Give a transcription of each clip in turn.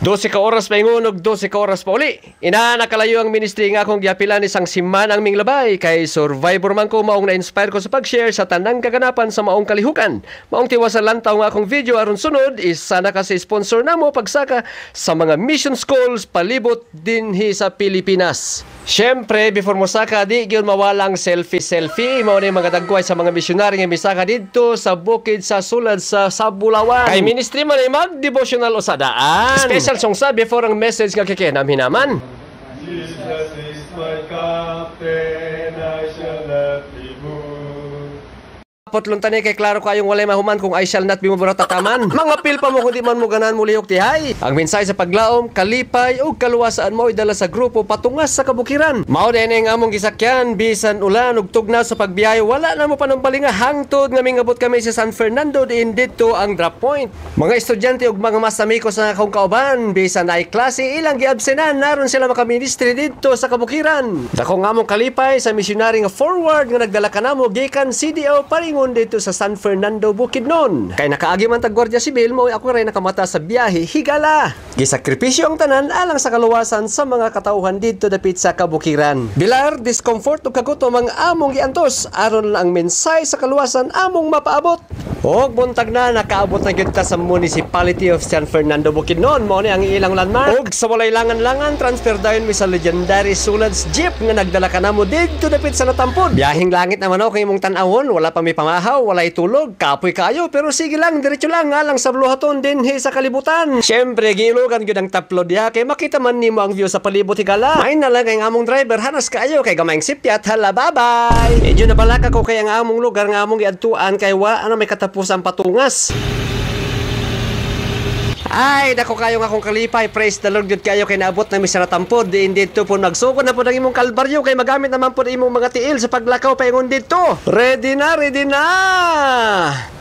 12 ka oras pa ingunog, 12 ka oras pa uli. Ina nakalayo ang ministry nga akong giapilan isang simana ang ming labay kay survivor man ko maong na-inspire ko sa pag-share sa tanang kaganapan sa maong kalihukan. Maong tiwasan lantaw nga akong video aron sunod is sana kasi sponsor namo pagsaka sa mga mission schools palibot dinhi sa Pilipinas. Syempre, before mo saka, di gyud mawalang selfie. Mao na yung mga dagway sa mga misyonary nga misaka dito sa bukid sa sulad sa Sabulawan. Kay ministry man ay mag-devotional usadaan. Special song sa before ang message nga kikinam hinaman. Jesus is my captain, I shall not be moved. Potlong tani kay klaro kayong walay mahuman kung I shall not be moved tataman. Mga pil pa mo kundi man mo ganan mo lihok tihay. Ang mensahe sa paglaom, kalipay ug kaluwasaan mo idala sa grupo patungas sa kabukiran. Mao din ang among gisakyan bisan ulan ug tugnaw sa pagbiyahe wala na mo panumpalinga hangtod nga mingabot kami sa San Fernando diin dito ang drop point. Mga estudyante ug mga masamiko sa akong kauban bisan ay klase ilang giabsenan naron sila makaministry dito sa kabukiran. Dako nga among kalipay sa missionary nga forward nga nagdala kanamo gikan CDO paringon dito sa San Fernando Bukidnon. Kay nakaagi man tag Guardia Sibil mo ako ray nakamata sa biyahe higala. Gisakripisyo ang tanan alang sa kaluwasan sa mga katauhan dito dapit sa kabukiran. Bilar discomfort ug kagutom ang among giantos aron lang ang mensahe sa kaluwasan among mapaabot. Og buntag na nakaabot na gyud ta sa Municipality of San Fernando Bukidnon mo ni ang ilang landmark. Og sa walay langan-langan transfer dayon mi sa legendary Sulads Jeep nga nagdala kanamo dito dapit sa Natampod. Biyahing langit naman ako imong tan-awon, wala pa mi pamahaw, wala itulog, kapoy kayo pero sige lang diretso lang alang sa bluhaton dinhi sa kalibutan. Syempre giilogan gyud ang taplo diha kay makita man nimo ang view sa palibot higala. Ay na lang kay ang among driver hanas kayo kay gamayng sipyat hala bye-bye. Medyo nabalaka ko kay ang among lugar nga among giadtuan kay wa ano may katapusan patungas. Ay, dako kayo nga akong kalipay. Praise the Lord, good kayo kay naabot na misara tampod. Diin dito po nagsugod na po ng imong kalbaryo kay magamit naman po imong mga tiil sa paglakaw paingon dito. Ready na, ready na!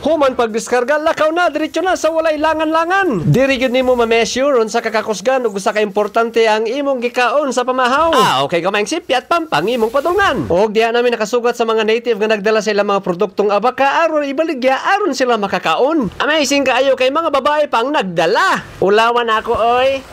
Human pagdiskarga, lakaw na, diretso na sa walay langan-langan. Diri gyud nimo ma-measure unsa kakakusgan ug usa ka importante ang imong gikaon sa pamahaw. Okay, gamayng sipyat pampang imong padungan. Og diha namin nakasugat sa mga native nga nagdala sa ilang mga produktong abaka aron ibaligya aron sila makakaon. Amazing kaayo kay mga babae pang nagdala. Ulawan ako, oy.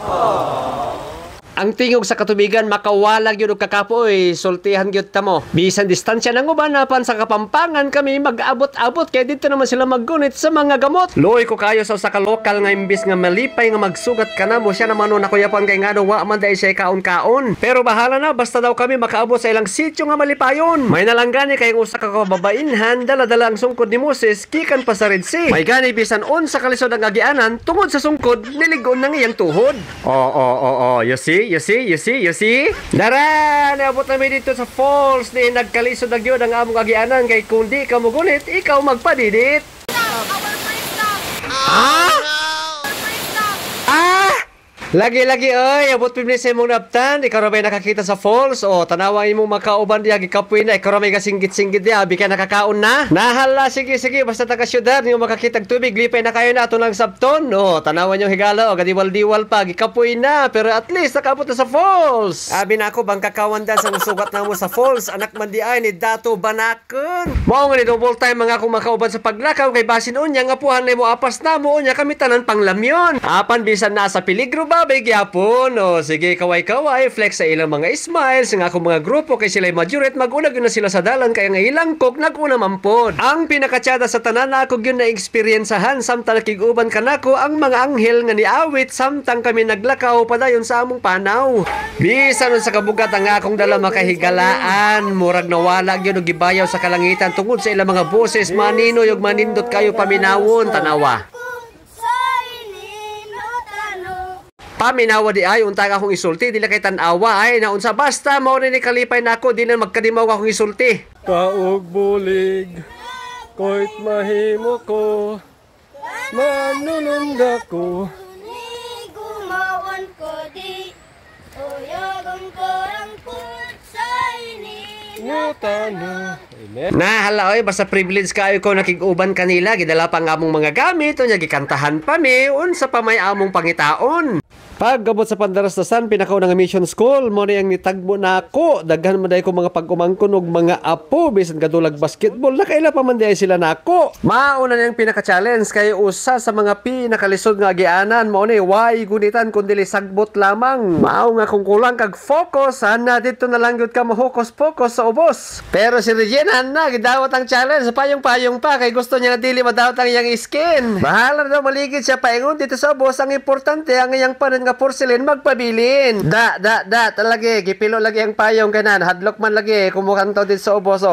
Ang tingog sa katubigan makawalag yun og kakapoy sultihan gyud ta mo. Bisan distansya nang ubanapan sa Kapampangan kami mag-abot-abot kay dito naman sila maggunit sa mga gamot. Luoy ko kayo sa usa ka lokal nga imbis nga malipay nga magsugat kanamo siya naman na kuyapan kay ngano wa man dai siya kaon-kaon. Pero bahala na basta daw kami makaabot sa ilang sitio nga malipayon. May nalanggani kay usa ka kababainhan dala-dala ang sungkod ni Moses gikan pa sa Red Sea. May gani bisan unsa kalisod ang agianan tungod sa sungkod niligon nang iyang tuhod. You see? Dara, naabot namin dito sa falls ni nagkalisod na gyud ang among agianan kay kung di ka mugunit, ikaw magpadidit. Lagi-lagi oy, abot pimni sa imong naptan, ikaw ra bay nakakita sa falls o tanawa imong makauban diha gikapoy na, ikaw ra may gasinggit-singgit diha, abi ka nakakaon na. Nahala sige basta taga syudad niyo makakitag tubig, lipay na kayo na ato lang sabton. O tanawa niyo higala o gadiwal-diwal pa gikapoy na, pero at least nakaabot na sa falls. Abi na ako bang kakawandan sa sugat namo sa falls, anak man di ay ni Dato Banakon. Mao nga ni double time mga akong makauban sa paglakaw kay basin unya nga puhan nimo apas namo unya kami tanan panglamyon. Apan bisan nasa peligro ba bay gyapon. O sige kaway-kaway flex sa ilang mga smiles nga akong mga grupo kay sila'y majuret magunag na sila sa dalan kay nga ilang kok naguna mampod. Ang pinakatsada sa tanan na ako gyud na eksperyensahan samtang kiguban kanako ang mga anghel nga niawit samtang kami naglakaw padayon sa among panaw. Bisan sa kabugat ang akong dala makahigalaan murag nawala gyud og gibayaw sa kalangitan tungod sa ilang mga boses maninoy ug manindot kayo paminawon tanawa. Paminawa di ay untang akong isulti dili kay tan-awa ay naunsa basta mao ni kalipay nako di na magkadimaw akong isulti. Kaog bulig, koit mahimo ko, manununda ko. Gumawan ko di, uyagon ko ang putsainin. Nahala oy basta privilege kayo ko nakig-uban kanila gidala pa nga among mga gamit unya gikantahan pa mi unsa pa may among pangitaon. Pagabot sa Pandarastasan, pinakaw ng mission school, mo na yung nitagbo na ako. Daghan man dahi ko mga pag-umangkon og mga apo, bisan kadulag basketball, nakaila pa man dahi sila na ako. Mauna na yung pinaka-challenge, kay usa sa mga pinakalisod nga agianan, mo na why gunitan kundi sagbot lamang. Mao nga kung kulang kag focus, na dito na lang yun ka mahukos-focus sa ubos. Pero si Regina na, gidawat ang challenge, payong-payong pa, kay gusto niya na dili madawat ang iyang skin. Bahala na daw maligid siya paingon dito sa ubos, ang importante ang iyang panin nga porcelain magpabilin. Talagi gipilo lagi ang payong kanan, hadlok man lagi kumukan to dito sa ubos.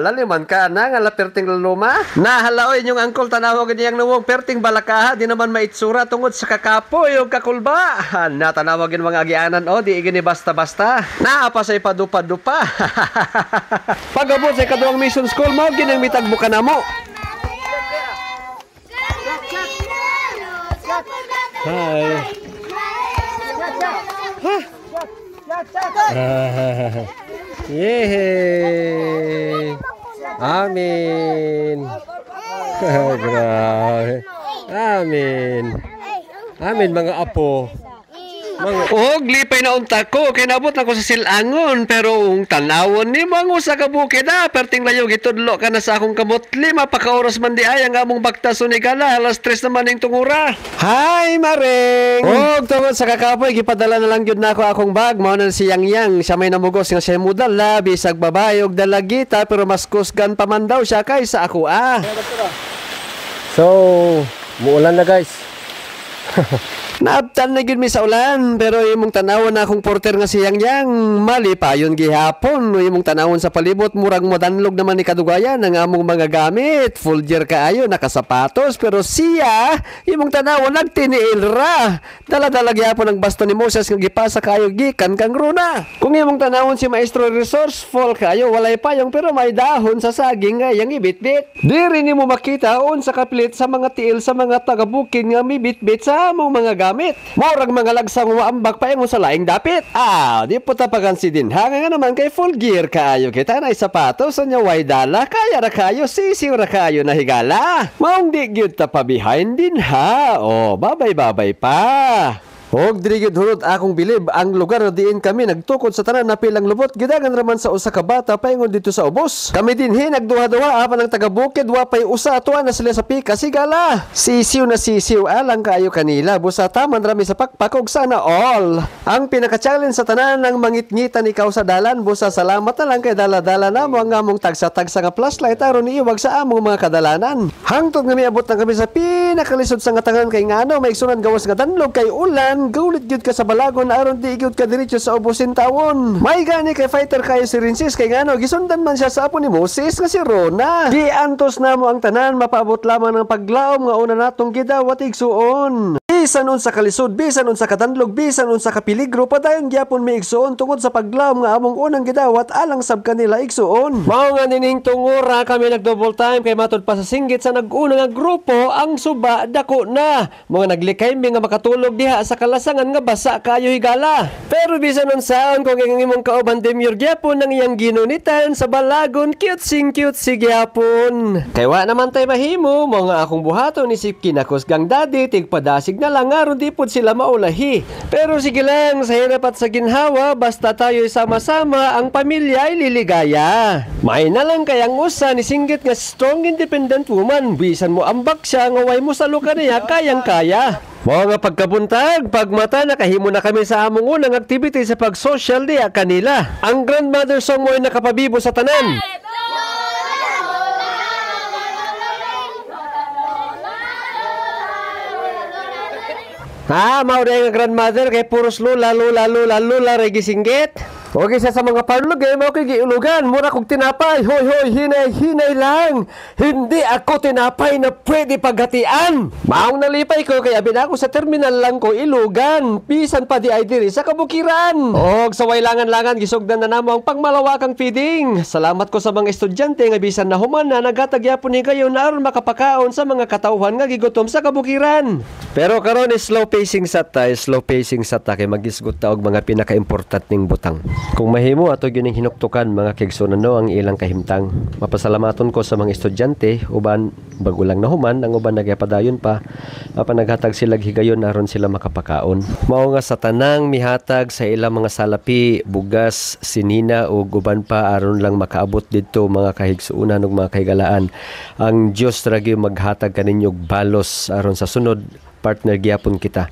Laliman ka na nga laperting luma. Nahalaoy yung angkol tanaw gid yang nuwong perting balakaha, di naman maitsura tungod sa kakapoy o kakulba. Natanawagin mga agianan di igini basta-basta. Naapa sa ipadupa-dupa. Pagabot sa kaduang mission school mo ginang mitagbo ka na mo. Hi. Yehey. Amin. Grabe. Amin. Amin mga apo. Lipay na unta ko, kay nabot ako sa silangon, pero ang tanawon ni mo sa kabukid perting layo gitudlo ka na sa akong kamot, 5 pa ka oras man di ay ang among baktaso ni Gala, alas 3 naman ning tungura. Hi Maring! Tungod sa kakapoy, gipadala na lang yun na ako akong bag, mao na si Yang, siya may namugos nga siya mudala, bisag babae og dalagita, pero mas kusgan pa man daw siya kaysa ako So, muulan na guys. Naabtan na yun mi sa ulan, pero imong tanawon na akong porter nga siyang yang, mali pa yun gihapon. Imong tanawon sa palibot, murag modanlog naman ni kadugayan ang among mga gamit. Full gear kaayo, nakasapatos, pero siya, imong tanawon nagtiniil ra. Dala-dala gihapon ang baston ni Moses nga gipasa kaayo gikan kang runa. Kung imong tanawon si Maestro resourceful kaayo, walay payong pero may dahon sa saging nga yang ibitbit. Di rin mo makita on sa kapilit sa mga tiil sa mga tagabukin nga mibitbit sa among mga gamit. Maurag mga lagsang waambak pa yung sa laing dapit. Di po tapagansi din. Hanga nga naman kay full gear kaayo. Kita na sapatos sa nyaway dala. Kaya ra kayo, sisiw ra kayo na higala. Maong di gyud ta pa behind din ha. Babay-babay pa. Drigid hunod akong bilib ang lugar na diin kami nagtukod sa tanan na pilang lubot gidagan raman sa usa ka bata paingon dito sa ubos. Kami dinhi nagduha-duha apan ang taga-bukid wapay usa atuan na sila sa pika sigala. Sisiw na sisiw alang kayo kanila busa taman rami sa pakpakog sana all. Ang pinaka-challenge sa tanan ng mangitngitan ikaw sa dalan busa salamat na lang kay dala-dala na mo ang among tagsa-tagsa nga flashlight aron iiwag sa among mga kadalanan. Hangtod nga miabot na kami sa pinakalisod sa ngatangan kay ngano maigsunan gawas nga danlog kay ulan. Gaulit gyud ka sa balagon aron di gyud ka diretso sa ubusin tawon. May gani kay fighter kayo si Rinsis kay ngano gisundan man siya sa apo ni Moses nga si Rona. Di antos namo ang tanan mapaabot lamang ng paglaom nga una natong gidawat igsuon. Bisan unsa kalisod, bisan unsa kadanlog, bisan unsa ka peligro padayon gyapon mi igsuon tungod sa paglaom nga among unang gidawat alang sab kanila igsuon. Mao nga nining tungura kami nag-double time kay matud pa sa singgit sa nag-una nga grupo ang suba dako na. Mga naglikay mi nga makatulog diha sa kalasangan nga basa kayo higala. Pero bisan unsaon kung ang imong kauban demure gyapon ang iyang ginunitan sa balagon cute-sing-cute gyapon. Kay wa naman tay mahimo mga akong buhaton ni si kinakusgang daddy tigpadasig na lang aron di pud sila maulahi. Pero sige lang sa hirap at sa ginhawa basta tayo sama-sama ang pamilya ay liligaya. May na lang kayang usa ni singgit nga strong independent woman bisan mo ambak siya nga way mo sa lugar niya kayang-kaya. Mga pagkabuntag, pagmata nakahimo na kami sa among unang activity sa pag-social diya kanila. Ang grandmother song mo ay nakapabibo sa tanan. Mauri nga grandmother kay puros lula regisinggit. Okay siya sa mga parlog mao kay giulugan mura kog tinapay. Hoy, hinay lang. Hindi ako tinapay na pwede paghatian. Maong nalipay ko kay abin ako sa terminal lang ko ilugan. Bisan pa di ay diri sa kabukiran. Sa waylangan-langan gisugdan na namo ang pangmalawakang feeding. Salamat ko sa mga estudyante nga bisan na human na naghatag yapon ni kayo na aron makapakaon sa mga katawhan nga gigutom sa kabukiran. Pero karon is slow pacing sa ta kay magisgot ta og mga pinaka-important ning butang. Kung mahimo ato gyud ning hinuktukan mga kaigsunan no ang ilang kahimtang. Mapasalamaton ko sa mga estudyante uban bago lang nahuman ang uban nagapadayon pa apan naghatag sila higayon aron sila makapakaon. Mao nga sa tanang mihatag sa ilang mga salapi, bugas, sinina ug uban pa aron lang makaabot didto mga kahigsuonan ug mga kahigalaan. Ang Dios ra gyud maghatag kaninyo og balos aron sa sunod partner gyapon kita.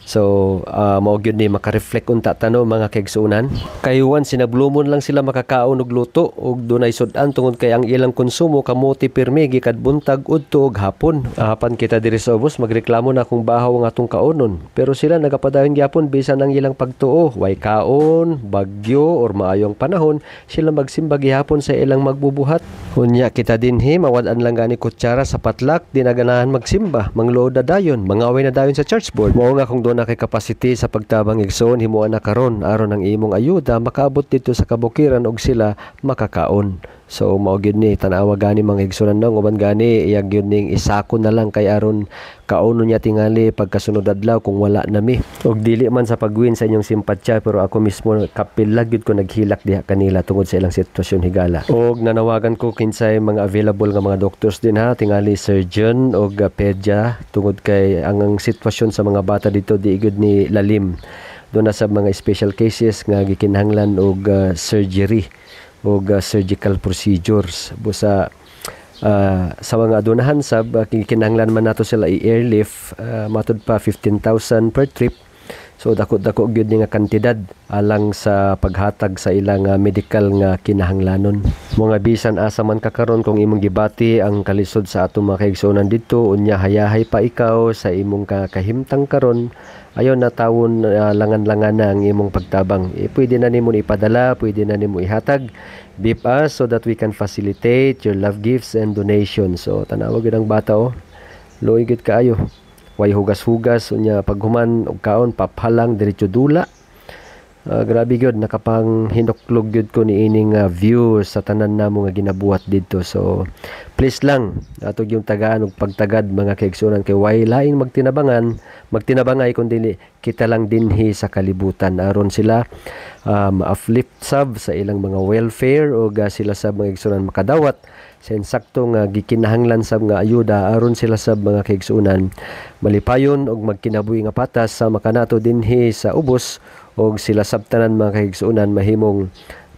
So, mao gyud ni maka-reflect unta tano mga kaigsuonan. Kayuan sinablumon lang sila makakaon og luto ug dunay sud-an tungod kay ang ilang konsumo kamuti pirmi gikad buntag udto ug hapon. Apan kita diri sa ubos magreklamo na kung bahaw ang atong kaonon. Pero sila nagapadayon gyapon bisan ang ilang pagtuo, way kaon, bagyo or maayong panahon, sila magsimba gihapon sa ilang magbubuhat. Unya kita dinhi mawad-an lang gani kutsara sa patlak, di na ganahan magsimba, manglood na dayon, mangaway na dayon sa church board. Mao nga kung na kay capacity sa pagtabang igsoon himuan na karon aron ang imong ayuda makaabot dito sa kabukiran og sila makakaon. So mao gyud ni tan-awa gani mga igsoon nang uban gani iyag gyud ning isako na lang kay aron kauno niya tingali pagkasunod adlaw kung wala nami. Og dili man sa pagwin sa inyong simpatya pero ako mismo kapilag gyud ko naghilak diha kanila tungod sa ilang sitwasyon higala. Og nanawagan ko kinsay mga available nga mga doctors din ha tingali surgeon og pedya tungod kay ang sitwasyon sa mga bata dito di gyud ni lalim. Doon na sa mga special cases nga gikinahanglan og surgery og surgical procedures busa sa mga adunahan sab kinahanglan man nato sila i-airlift matud pa 15,000 per trip. So dako gyud nga kantidad alang sa paghatag sa ilang medical nga kinahanglanon. Mga bisan asa man kakaron kung imong gibati ang kalisod sa atong mga kaigsuonan didto unya hayahay pa ikaw sa imong kahimtang karon ayon na tawon langan-langan na ang imong pagtabang. Pwede na nimo ipadala, pwede na nimo ihatag. Beep us so that we can facilitate your love gifts and donations. So tanawa gyud ang bata luoy gyud kaayo. Way hugas-hugas unya paghuman og kaon paphalang diretso dula. Grabe gyud nakapang hinuklog gyud ko ni ining view sa tanan namo nga ginabuhat didto. So please lang ato yung tagaan og pagtagad mga kaigsuonan kay way laing magtinabangay kundi kita lang dinhi sa kalibutan aron sila ma-uplift sab sa ilang mga welfare o sila sa mga kaigsuonan makadawat sa insakto nga gikinahanglan sab nga ayuda aron sila sa mga kaigsuonan malipayon og magkinabuhi nga patas sa makanato dinhi sa ubos og sila sabtanan mga kaigsuonan mahimong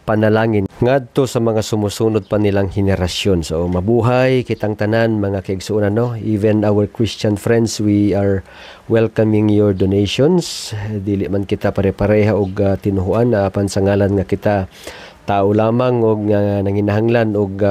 panalangin ngadto sa mga sumusunod pa nilang henerasyon. So mabuhay kitang tanan mga kaigsuonan no. Even our Christian friends, we are welcoming your donations. Dili man kita pare-pareha og tinuhuan apan sa ngalan nga kita tao lamang og nanginahanglan og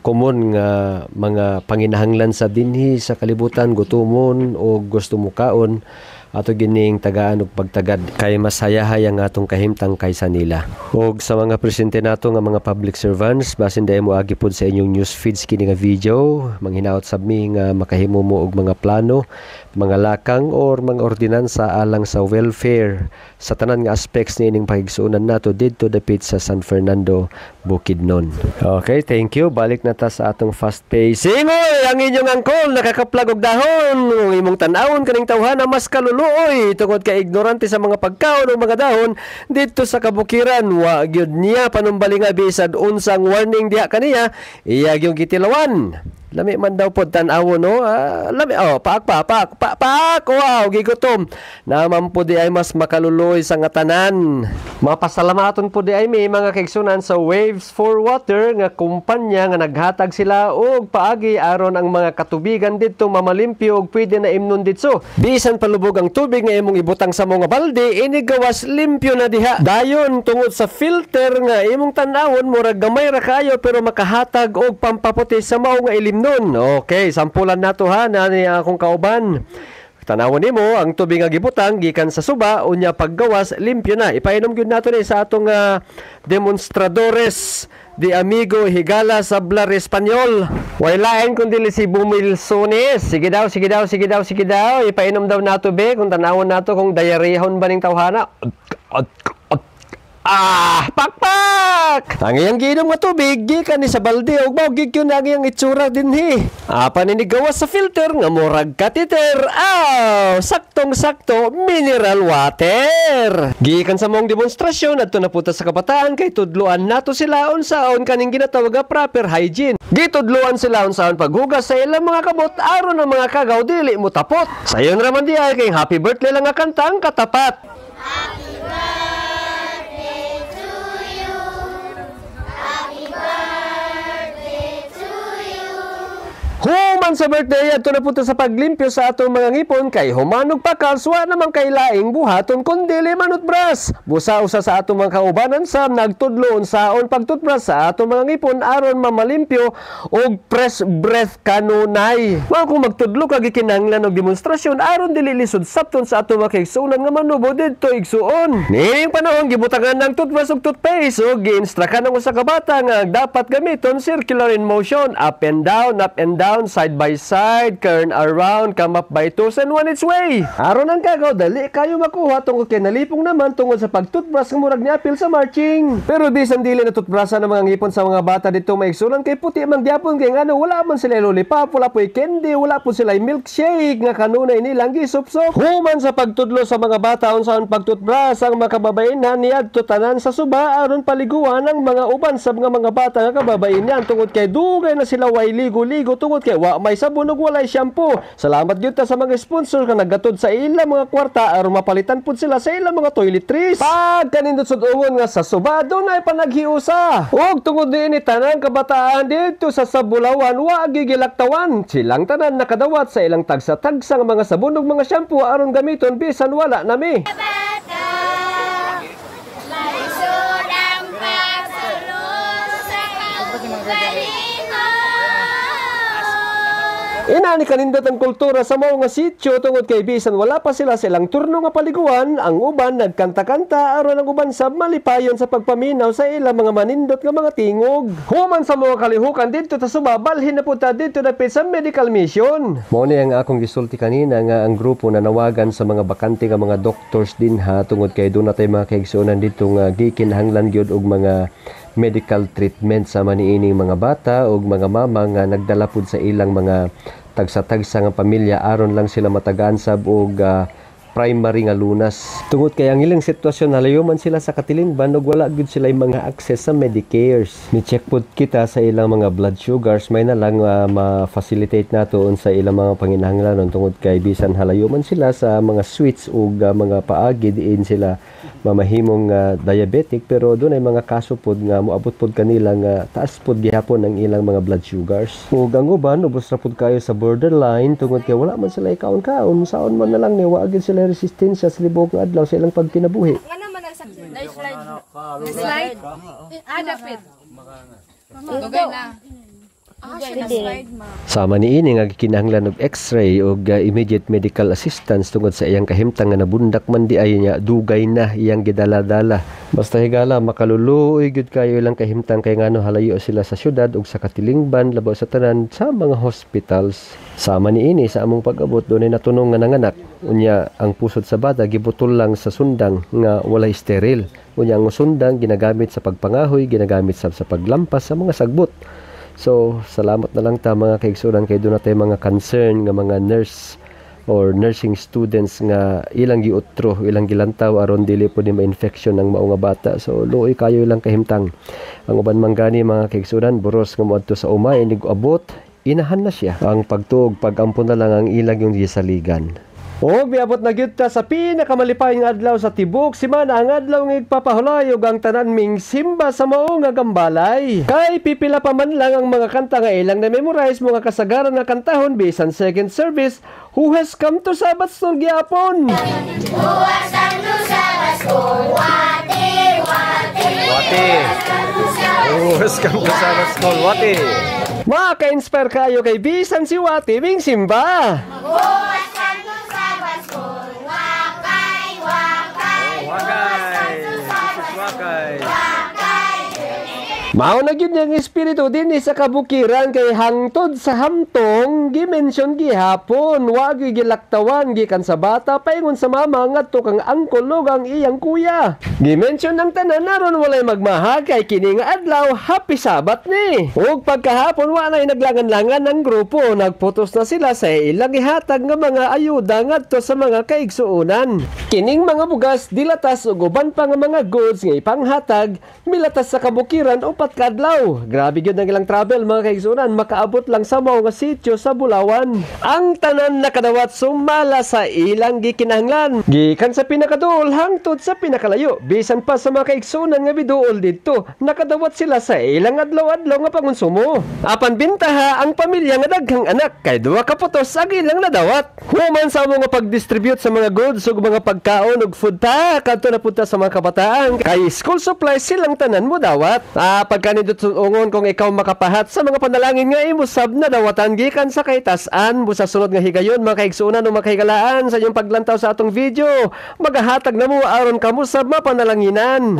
common nga mga panginahanglan sa dinhi sa kalibutan, gutumon o gusto mo kaon ato gining tagaan og pagtagad kay mas hayahay ang atong kahimtang kaysa nila. Og sa mga presente nato nga mga public servants, basin dayon mo agi pod sa inyong news feeds kini nga video, manghinaot sab mi nga makahimo mo og mga plano, mga lakang or mga ordinansa alang sa welfare sa tanan nga aspects niining pahigsuonan nato didto dapit sa San Fernando, Bukidnon. Okay, thank you. Balik na ta sa atong fast pacing. Oy, ang inyong angkol nakakaplag og dahon. Imong tan-awon kaning tawhana mas kaluluoy tungod kay ignorante sa mga pagkaon o mga dahon dito sa kabukiran. Wa gyud niya panumbalinga bisad unsang warning diha kaniya, iya gyud gitilawan. Lami man daw pod tan-awon no. Lami paak wow gigutom. Naman po di ay mas makaluluoy sa nga tanan. Mapasalamaton po di ay may mga kaigsunan sa Waves for Water nga kumpanya nga naghatag sila og paagi aron ang mga katubigan didto mamalimpyo og pwede na imnon didto. Bisan palubog ang tubig nga imong ibutang sa mga balde inigawas limpyo na diha. Dayon tungod sa filter nga imong tan-awon murag gamay ra kayo pero makahatag og pampaputi sa mao nga ilim nun. Okay, sampulan nato ha na akong kauban. Tanawon nimo ang tubig nga gibutang gikan sa suba unya paggawas limpyo na. Ipainom gyud nato ni sa atong demonstradores de amigo higala sa Blar Espanyol. Way lain kundi si Bumilsones. Sige daw. Ipainom daw nato be kung tanawon nato kung diarrhea ba ning tawhana. Pakpak! Ang iyang ginom nga tubig, gikan ni sa balde, ug maugig yun ang iyang itsura dinhi. Paninigawas sa filter nga murag catheter. Saktong-sakto, mineral water. Gikan sa mong demonstrasyon, adto napunta sa kabataan, kay tudluan nato sila unsaon kaning ginatawag nga proper hygiene. Gitudluan sila unsaon paghugas sa ilang mga kamot, aron ang mga kagaw dili mo tapot. Sayon raman diay kay happy birthday lang nga kantang katapat. Human sa birthday ato na punta sa paglimpyo sa atong mga ngipon kay humanog pa kalswa naman kay laing buhaton kundi limanot bras. Busa usa sa atong mga kaubanan sa nagtudlo unsaon pagtutbras sa atong mga ngipon aron mamalimpyo og fresh breath kanunay. Wa kung magtudlo kag gikinahanglan og demonstrasyon aron dili lisod sapton sa atong mga kaigsuonan nga manubo didto igsuon. Ning panahon gibutangan ng toothbrush ug toothpaste ug giinstrakan ang usa ka bata nga dapat gamiton circular in motion, up and down, side by side, turn around, come up by twos and one its way. Aron ang kagaw, dali kayo makuha tungkol kay nalipong naman tungkol sa pagtutbrush ng murag niapil sa marching. Pero bisan dili na tutbrasa ng mga ngipon sa mga bata dito maigsunan kay puti mang gyapon kay ngano wala man sila lollipop, wala po'y candy, wala po sila milkshake nga kanunay nilang gisupsop. Human sa pagtudlo sa mga bata unsaon pagtutbrush ang makababain niadto tanan sa suba aron paliguan ang mga uban sa mga bata nga kababain niyan tungod kay dugay na sila way ligo-ligo tungod kay wa may sabon ug walay shampoo. Salamat gyud ta sa mga sponsor nga naggatod sa ilang mga kwarta aron mapalitan pud sila sa ilang mga toiletries. Pag kanindot sud-ungon nga sa suba dunay panaghiusa. Ug tungod diini tanan kabataan dito sa Sabulawan wa gigilaktawan. Silang tanan nakadawat sa ilang tagsa-tagsa nga mga sabon ug mga shampoo aron gamiton bisan wala nami. Inani kanindot ang kultura sa mao nga sitio tungod kay bisan wala pa sila silang turno nga paliguan, ang uban nagkanta-kanta aron ang uban sab malipayon sa pagpaminaw sa ilang mga manindot nga mga tingog. Human sa mga kalihukan didto ta subabalhin na pud ta didto dapit sa medical mission. Mao ni ang akong gisulti kanina nga ang grupo na nawagan sa mga bakante nga mga doctors din ha tungod kay doon natay mga kaigsuonan dito nga gikinahanglan gyud og mga medical treatment sa maniining mga bata ug mga mama nga nagdala pud sa ilang mga tagsa-tagsa nga pamilya aron lang sila matagaan sab og primary nga lunas. Tungod kay ang ilang sitwasyon halayo man sila sa katilingban ug wala gyud sila mga access sa Medicares. Ni-check pud kita sa ilang mga blood sugars may na lang ma-facilitate nato sa ilang mga panginahanglanon tungod kay bisan halayo man sila sa mga sweets ug mga paagi diin sila mamahimong diabetic pero doon ay mga kaso pod nga moabot pod kanila nga taas pod gihapon ang ilang mga blood sugars. Ug ang uban ubos ra pod kayo sa borderline tungod kay wala man sila ikaon-kaon saon man na lang ni wa gyud sila resistensya sa libog nga adlaw sa ilang pagkinabuhi. Nga naman ang sakit. Slide. Dapit. Dugay na. Sama niini nga gikinahanglan og X-ray ug immediate medical assistance tungod sa iyang kahimtang nga nabundak man di ay niya dugay na iyang gidala-dala. Basta higala makaluluoy gyud kayo ilang kahimtang kay ngano halayo sila sa syudad ug sa katilingban labaw sa tanan sa mga hospitals. Sama niini sa among pag-abot dunay natunong nga nanganak. Unya ang pusod sa bata gibutol lang sa sundang nga walay steril. Unya ang sundang ginagamit sa pagpangahoy, ginagamit sa paglampas sa mga sagbot. So, salamat na lang ta mga kaigsunan kay doon natin mga concern nga mga nurse or nursing students nga ilang giutro, ilang gilantaw aron dili po ni ma-infection ng mao nga bata. So, luoy kayo ilang kahimtang. Ang uban manggani mga kaigsunan, buros nga moadto sa umay, inig abot, inahan na siya. Ang pagtuog, pag-ampon na lang ang ilang yung gisaligan. O, biabot na gyud ta sa pinakamalipay nga adlaw sa tibok semana ang adlaw nga igpapahulay ug ang tanan ming simba sa mao nga gambalay. Kay pipila pa man lang ang mga kanta nga ilang na memorize mga kasagaran nga kantahon bisan second service. Who has come to Sabbath School gyapon? Who has come to Sabbath School? Wati, wati. Wati. Who has come to Sabbath School? Wati. Maka-inspire kayo kay bisan si Wati ming simba. Who has come to Sabbath School? Wakay, wakay. Wakay. Who has come to Sabbath School? Wakay. Wakay. Mao na gyud niyang espiritu din sa kabukiran kay hangtod sa hamtong gimensyon gihapon wag gilaktawan gikan sa bata paingon sa mama ngadto kang angkol ug ang iyang kuya. Gimensyon ng tanan naron walay magmaha kay kini nga adlaw happy sabat ni. Ug pagkahapon walay naglangan-langan ng grupo nagputos na sila sa ilang gihatag nga mga ayuda ngadto sa mga kaigsuonan. Kining mga bugas dilatas ug uban pa nga mga goods nga ipanghatag milatas sa kabukiran upat ka adlaw. Grabe gyud ang ilang travel mga kaigsuonan makaabot lang sa mao nga sitio sa Bulawan. Ang tanan nakadawat sumala sa ilang gikinahanglan gikan sa pinakaduol hangtod sa pinakalayo. Bisan pa sa mga kaigsuonan nga biduol didto nakadawat sila sa ilang adlaw-adlaw nga pangonsumo. Apan bintaha ang pamilya nga daghang anak kay duha ka putos ang ilang nadawat. Human sa mga pag-distribute sa mga goods ug mga pagkaon ug food ta kadto na punta sa mga kabataan kay school supplies silang tanan mo dawat. Pagkanindot sunungon kung ikaw makapahat sa mga panalangin nga imusab na dawatan gikan sa kaitasan busa sunod nga higayon mga kaigsuonan o makahigalaan sa inyong paglantaw sa atong video magahatag na mo aron kamo sa mapanalanginan.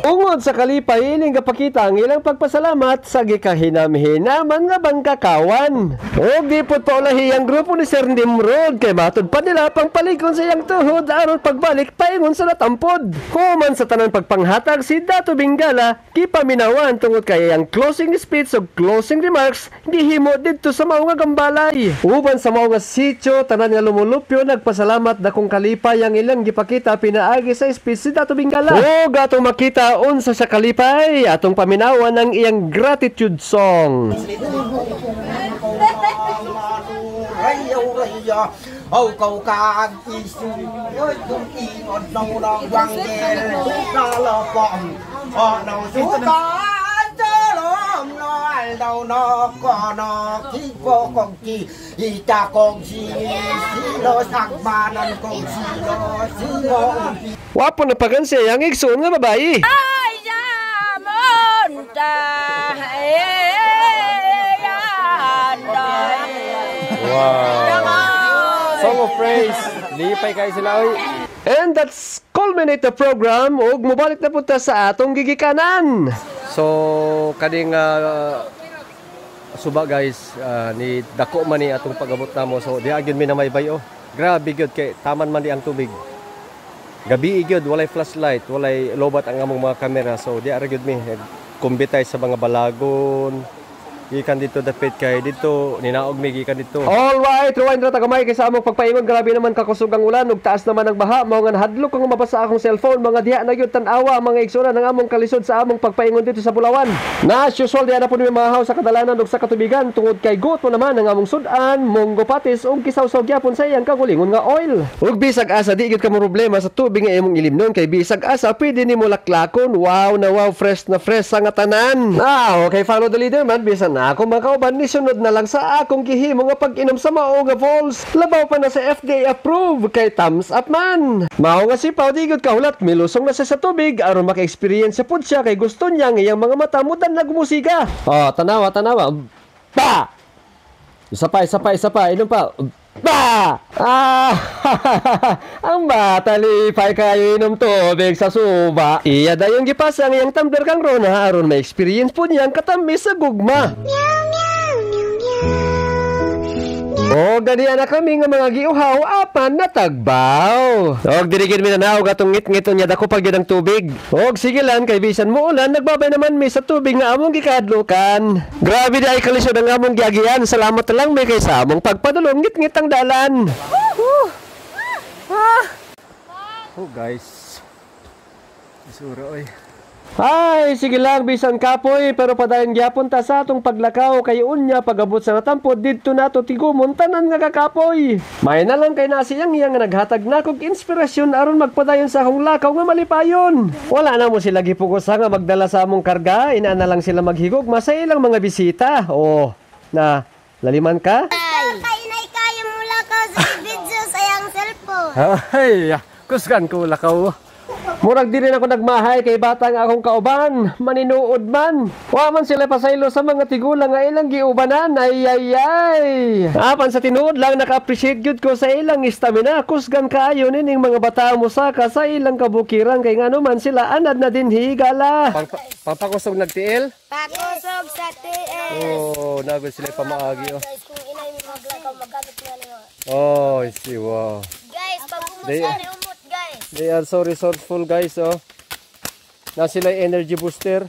Ungod sa kalipay ining gapakita ang ilang pagpasalamat sa gikahinam-hinaman nga bangkakawan. Og dipot pa ulahi ang grupo ni Sir Nimrod kay matud pa nila pang palikon sa iyang tuhod aron pagbalik paingon sa natampod. Human sa tanan pagpanghatag si Dato Bingala gipaminawan tungod kay ang closing speech ug closing remarks gihimo didto sa mao nga gambalay. Uban sa mao nga sitio tanan nga lumulupyo nagpasalamat dakong kalipay ang ilang gipakita pinaagi sa speech si Dato Bingala. Og atong makita unsa sa kalipay atong paminawan ang iyang gratitude song. Âu cầu ca isu ơi cũng ingon nong nong wang gel na la pom no su ka lom no đâu no ko no ki ko kong ki ita kong si lo sak banan kong si lo si mo Wapo na pagan siya ang igsoon nga babae. Ay ya monta Wow. Song of praise. Lipay kayo sila oy. And that's culminate the program ug mobalik na punta sa atong gigikanan. So kading suba guys ni dako man ni atong pag-abot namo so di agyon mi na may bayo. Grabe gyud kay taman man di ang tubig. Gabi gyud walay flashlight, walay lobat ang among mga kamera so di ara gyud mi kumbitay sa mga balagon. Gikan dito dapit kay dito ninaog mi gikan dito. All right, rewind ra ta gamay kay sa among pagpaingon grabe naman kakusog ang ulan ug taas naman ang baha mao nga hadlok kung mabasa akong cellphone mga diha na gyud tan-awa mga igsoon ng among kalisod sa among pagpaingon dito sa Bulawan. Na usual diha na pud mi mahaw sa kadalanan ug sa katubigan tungod kay gut mo naman ang among sudan, monggo patis ug kisaw-saw gyapon sa iyang kagulingon nga oil. Ug bisag asa di gyud ka mo problema sa tubig nga imong ilimnon kay bisag asa pwede nimo laklakon. Wow na wow, fresh na fresh sa nga tanan. Okay, follow the leader man bisan ako makauban ni sunod na lang sa akong gihimo nga pag-inom sa mao nga falls. Labaw pa na sa FDA approve kay thumbs up man. Mao nga si Pao di gud kahulat milusong na siya sa tubig aron maka-experience sa pud siya kay gusto niya nga iyang mga mata mudan nagmusika. Tanawa. Ba! Isa pa, inom pa. Ba! Ang bata lipay kayo inom tubig sa suba. Iya dayong gipasa ang iyang tumbler kang Rona aron ma-experience po niyang katamis sa gugma. O ganiya na kami nga mga giuhaw apan natagbaw. Og dirigid mi na naog atong ngit-ngito niya dako pag ang tubig. Og sige lang kay bisan mo ulan nagbabay naman mi sa tubig nga among gikadlukan. Grabe di ay kalisod ang among giagian. Salamat na lang mi kay sa among pagpadulong ngit-ngit ang dalan. Oh guys. Isura oy. Ay, sige lang, bisan kapoy, pero padayon gyapon ta sa atong paglakaw kay unya pagabot sa natampod didto nato tigumon tanan nga kakapoy. May na lang kay nasiyang iya nga naghatag na kog inspirasyon aron magpadayon sa akong lakaw nga malipayon. Wala na mo sila gipugosa nga magdala sa among karga, ina na lang sila maghigog sa ilang mga bisita. Na laliman ka? Kainay kaya mo lakaw sa video sa iyang cellphone. Ay, kusgan ko lakaw. Murag di rin ako nagmahay kay bata nga akong kauban, maninuod man. Wa man sila pasaylo sa mga tigulang nga ilang giubanan, ay. Apan sa tinuod lang naka-appreciate gyud ko sa ilang stamina, kusgan kaayo nining mga bata mo sa ilang kabukiran kay ngano man sila anad na din higala. Papakusog nagtiil? Pakusog sa tiil. Oh, nagod sila pamaagi oh. Guys, kung inay mo maglakaw, magalit nga niyo. Oh, I see, wow. Guys, pag umusan, umot guys. They are so resourceful guys oh. Na sila energy booster.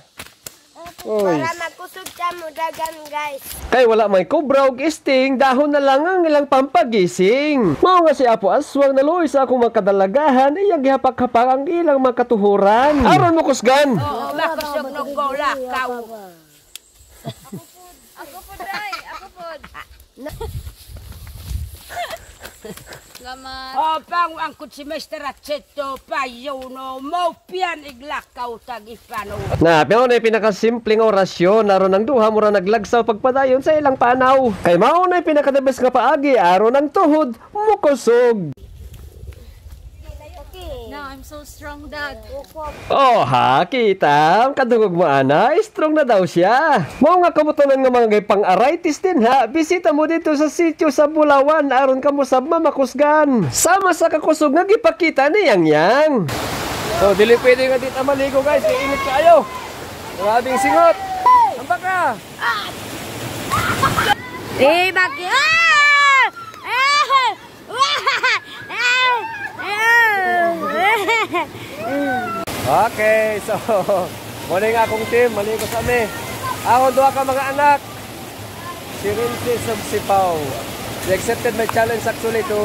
Oy. Para magkusog sa mudagan guys. Kay wala may cobra og isting, dahon na lang ang ilang pampagising. Mao nga si Apo Aswang naluoy sa akong makadalagahan, iyang gihapak-hapak ang ilang makatuhuran. Aron mo kusgan. Oo, makusog ng golakaw. Ako po, Day. Ako po. Salamat. Pang angkot si Mr. Ratcheto, payuno, mo pian iglakaw tag ifano. Na, pero na pinakasimpleng orasyon, naron ang duha mura naglagsaw pagpadayon sa ilang panaw. Kay mao na pinakadebes nga paagi, aron ang tuhod, mukusog. Now, I'm so strong, Dad. Oh ha, kita, kadungog mo ana, strong na daw siya. Mao nga kabutunan nga mga gay pang-arthritis din ha. Bisita mo dito sa sitio sa Bulawan, aron ka mo sab mamakusgan. Sama sa kakusog nga gipakita ni Yang. So, dili pwede nga dito maligo guys, kay init kayo. Grabing singot. Amba ka. Bagi. Okay, so muna nga akong team, maligo sa amin. Ako doon ka mga anak. Si Rinty Subsipaw. They accepted my challenge actually to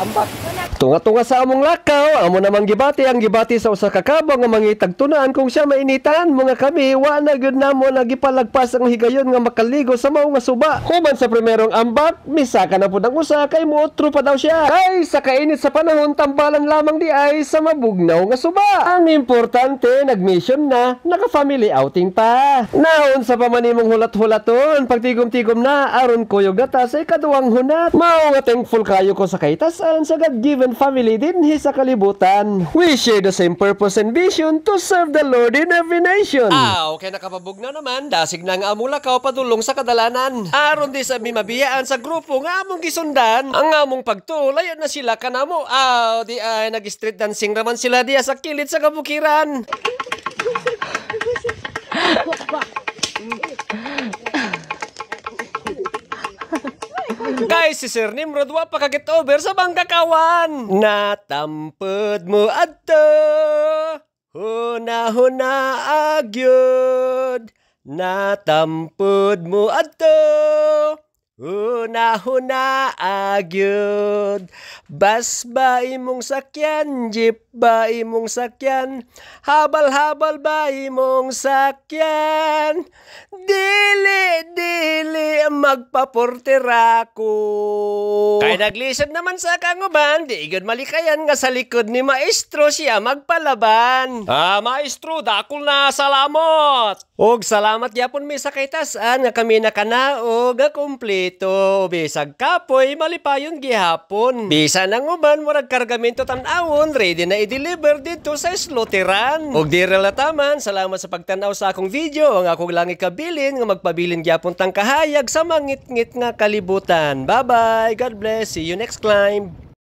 ambak. Tunga-tunga sa among lakaw, amo namang gibati ang gibati sa usa ka kabang nga mangitagtunaan kung siya mainitan. Mga kami, wa na gyud namo nagipalagpas ang higayon nga makaligo sa mao nga suba. Human sa primerong ambak, misaka na pud ang usa kay muotro pa daw siya. Ay, sa kainit sa panahon, tambalan lamang di ay sa mabugnaw nga suba. Ang importante, nag-mission na, naka-family outing pa. Naon sa pamanimong hulat-hulaton, pagtigom-tigom na, aron kuyog na ta sa ikaduwang hunat. Mao nga thankful kayo ko sa kaitasan sa God-given family din sa kalibutan. We share the same purpose and vision to serve the Lord in every nation. Okay, nakapabog na naman. Dasig na nga amula ka padulong sa kadalanan. Aron di sa mabiyaan sa grupo nga among gisundan. Ang among pagtulay na sila kanamo. Di ay nag-street dancing naman sila diya sa kilid sa kabukiran. Guys, si Sir Nimrod wa pa ka-get over sa bangkakawan. Natampod mo adto, huna-huna agyod. Natampod mo adto, huna-huna agyod. Bas ba imong sakyan, jeep ba imong sakyan, habal-habal ba imong sakyan. Dili magpaportera ko. Kay naglisod naman sa kanguban, di igod malikayan nga sa likod ni maestro siya magpalaban. Maestro, dakol na salamot. Og salamat yapon mi sa kaitasan nga kami nakanaog nga kumpleto. Bisag kapoy malipayon gihapon. Bisa nang uban murag kargamento tan-awon ready na i-deliver dito sa slaughterran. Og di relataman, salamat sa pagtanaw sa akong video. Ang akong lang ikabilin nga magpabilin gyapon tang kahayag sa mangit-ngit nga kalibutan. Bye-bye. God bless. See you next climb.